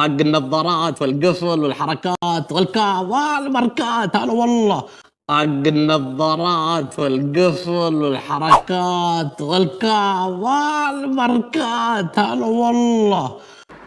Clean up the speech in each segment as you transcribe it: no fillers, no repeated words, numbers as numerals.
حق النظارات والقفل والحركات والماركات، هلا والله. حق النظارات والقفل والحركات والماركات، هلا والله.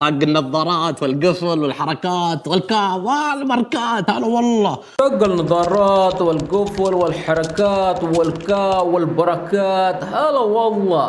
حق النظارات والقفل والحركات والماركات، هلا والله. طق النظارات والقفل والحركات والبركات، هلا والله.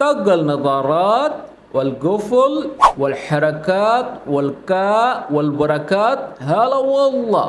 طق النظارات والقفل والحركات والبركات، هلا والله.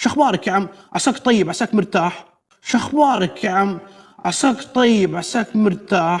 شخبارك يا عم؟ عساك طيب، عساك مرتاح. شخبارك يا عم؟ عساك طيب، عساك مرتاح.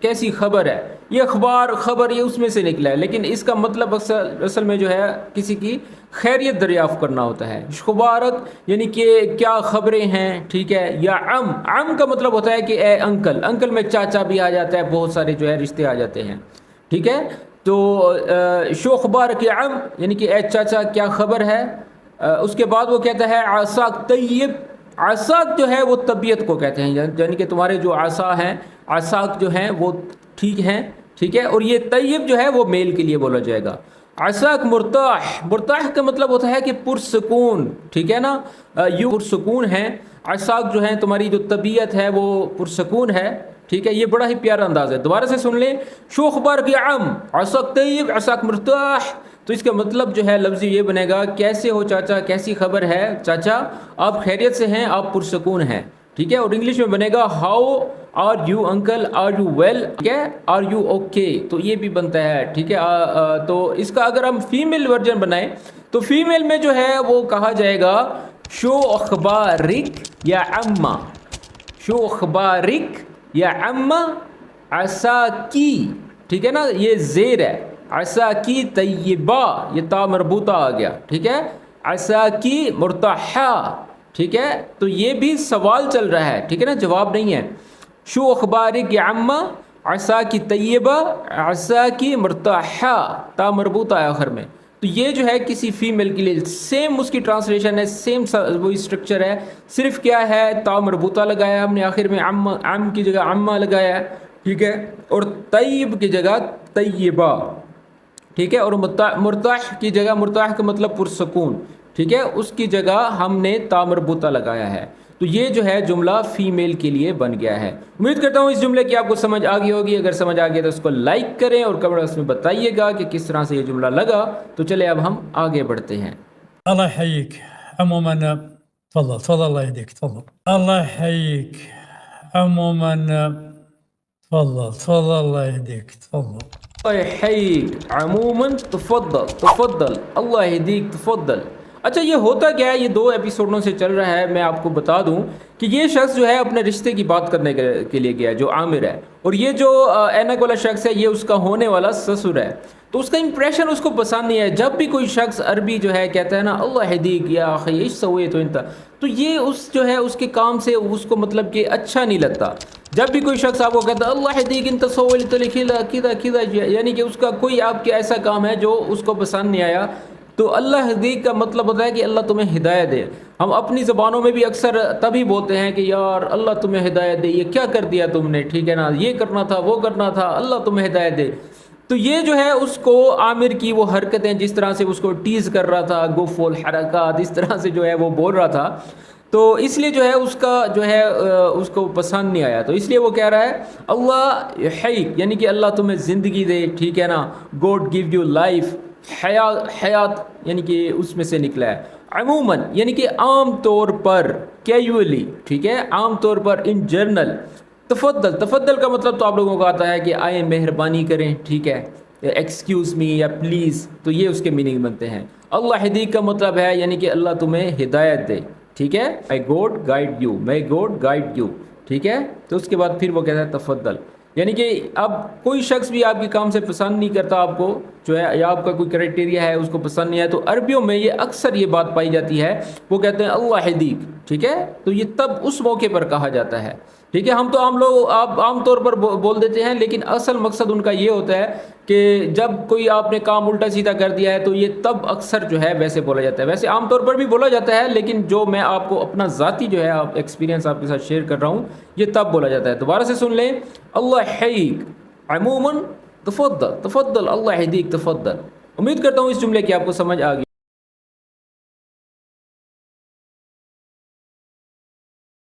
کیسی خبر ہے. یہ اخبار خبر یہ اس میں سے نکلا ہے، لیکن اس کا مطلب اصل میں جو ہے کسی کی خیریت دریافت کرنا ہوتا ہے. اخبارک یعنی کہ کیا خبریں ہیں، ٹھیک ہے. یا عم کا مطلب ہوتا ہے کہ اے انکل، انکل میں چاچا بھی آ جاتا ہے، بہت سارے جو ہے رشتے آ جاتے ہیں، ٹھیک ہے. تو شو اخبارک یا عم یعنی کہ اے چاچا کیا خبر ہے. اس کے بعد وہ کہتا ہے عصاک طیب. عصاک جو ہے وہ طبیعت کو کہتے ہیں، یعنی کہ تمہارے جو عصا ہیں، عصاک جو ہیں وہ ٹھیک ہیں، ٹھیک ہے. اور یہ طیب جو ہے وہ میل کے لیے بولا جائے گا. عصاک مرتاح، مرتاح کا مطلب ہوتا ہے کہ پرسکون، ٹھیک ہے نا. یوں پرسکون ہیں. عصاک جو ہیں تمہاری جو طبیعت ہے وہ پرسکون ہے، ٹھیک ہے. یہ بڑا ہی پیارا انداز ہے. دوبارہ سے سن لیں. شو اخبارک یا عم، عصاک طیب، عصاک مرتاح. تو اس کا مطلب جو ہے لفظی یہ بنے گا کیسے ہو چاچا، کیسی خبر ہے چاچا، آپ خیریت سے ہیں، آپ پرسکون ہیں، ٹھیک ہے. اور انگلش میں بنے گا how are you uncle, are you well, ٹھیک ہے، آر یو اوکے. تو یہ بھی بنتا ہے، ٹھیک ہے. تو اس کا اگر ہم فیمیل ورژن بنائیں تو فیمیل میں جو ہے وہ کہا جائے گا شو اخبارک یا عما، شو اخبارک یا عما عصاکی، ٹھیک ہے نا. یہ زیر ہے. عصاکی طیبہ، یہ تا مربوطہ آ گیا، ٹھیک ہے. عصاکی مرتاحہ، ٹھیک ہے. تو یہ بھی سوال چل رہا ہے، ٹھیک ہے نا، جواب نہیں ہے. شو اخبارک یا عما عصاکی طیبہ عصاکی مرتاحہ، تا مربوطہ ہے آخر میں. تو یہ جو ہے کسی فیمیل کے لیے سیم اس کی ٹرانسلیشن ہے، سیم وہی اسٹرکچر ہے، صرف کیا ہے تا مربوطہ لگایا ہم نے آخر میں، عم کی جگہ عما لگایا ہے، ٹھیک ہے. اور طیب کی جگہ طیبہ، ٹھیک ہے. اور مرتاح کی جگہ، مرتاح کا مطلب پرسکون، ٹھیک ہے، اس کی جگہ ہم نے تا مربوطہ لگایا ہے. تو یہ جو ہے جملہ فیمیل کے لیے بن گیا ہے. امید کرتا ہوں اس جملے کی آپ کو سمجھ آ گئی ہوگی. اگر سمجھ آ گیا تو اس کو لائک کریں اور کمنٹ باکس میں بتائیے گا کہ کس طرح سے یہ جملہ لگا. تو چلے اب ہم آگے بڑھتے ہیں. الله يحييك. عموما تفضل تفضل، الله يهديك، تفضل. الله يحييك. عموما تفضل تفضل، الله يهديك، تفضل. اللہ یحییک. عموماً تفضل تفضل، اللہ یہدیک، تفضل. اچھا یہ ہوتا کیا ہے، یہ 2 ایپیسوڈوں سے چل رہا ہے. میں آپ کو بتا دوں کہ یہ شخص جو ہے اپنے رشتے کی بات کرنے کے لیے گیا جو عامر ہے، اور یہ جو اینک والا شخص ہے یہ اس کا ہونے والا سسر ہے. تو اس کا امپریشن اس کو پسند نہیں ہے. جب بھی کوئی شخص عربی جو ہے کہتا ہے نا اللہ یہدیک یا اخی ايش سويت انت، تو یہ اس جو ہے اس کے کام سے اس کو مطلب کہ اچھا نہیں لگتا. جب بھی کوئی شخص آپ کو کہتا ہے اللہ یہدیک انت سويت كذا كذا كذا، یعنی کہ اس کا کوئی آپ کے ایسا کام ہے جو اس کو پسند نہیں آیا، تو اللہ یہدیک کا مطلب ہوتا ہے کہ اللہ تمہیں ہدایت دے. ہم اپنی زبانوں میں بھی اکثر تبھی بولتے ہیں کہ یار اللہ تمہیں ہدایت دے، یہ کیا کر دیا تم نے، ٹھیک ہے نا، یہ کرنا تھا وہ کرنا تھا، اللہ تمہیں ہدایت دے. تو یہ جو ہے اس کو عامر کی وہ حرکتیں، جس طرح سے اس کو ٹیز کر رہا تھا، گف الحرکات، اس طرح سے جو ہے وہ بول رہا تھا، تو اس لیے جو ہے اس کا جو ہے اس کو پسند نہیں آیا. تو اس لیے وہ کہہ رہا ہے اللہ یحییک، یعنی کہ اللہ تمہیں زندگی دے، ٹھیک ہے نا. God give you life. حیات یعنی کہ اس میں سے نکلا ہے. عموماً یعنی کہ عام طور پر، کیجولی، ٹھیک ہے، عام طور پر، ان جرنل. تفضل، تفضل کا مطلب تو آپ لوگوں کو آتا ہے کہ آئیں مہربانی کریں، ٹھیک ہے، ایکسکیوز می یا پلیز، تو یہ اس کے میننگ بنتے ہیں. اللہ یہدیک کا مطلب ہے یعنی کہ اللہ تمہیں ہدایت دے، ٹھیک ہے. may God guide you، may God guide you، ٹھیک ہے. تو اس کے بعد پھر وہ کہتا ہے تفضل، یعنی کہ اب کوئی شخص بھی آپ کے کام سے پسند نہیں کرتا، آپ کو جو ہے یا آپ کا کوئی کرائٹیریا ہے اس کو پسند نہیں ہے، تو عربیوں میں یہ اکثر یہ بات پائی جاتی ہے، وہ کہتے ہیں اللہ یہدیک، ٹھیک ہے. تو یہ تب اس موقع پر کہا جاتا ہے، ٹھیک ہے. ہم تو آپ عام طور پر بول دیتے ہیں، لیکن اصل مقصد ان کا یہ ہوتا ہے کہ جب کوئی آپ نے کام الٹا سیدھا کر دیا ہے تو یہ تب اکثر جو ہے ویسے بولا جاتا ہے. ویسے عام طور پر بھی بولا جاتا ہے، لیکن جو میں آپ کو اپنا ذاتی جو ہے ایکسپیرینس آپ کے ساتھ شیئر کر رہا ہوں، یہ تب بولا جاتا ہے. دوبارہ سے سن لیں. اللہ یحییک. عموماً تفضل تفضل، اللہ یہدیک، تفضل. امید کرتا ہوں اس جملے کی آپ کو سمجھ آ گئی.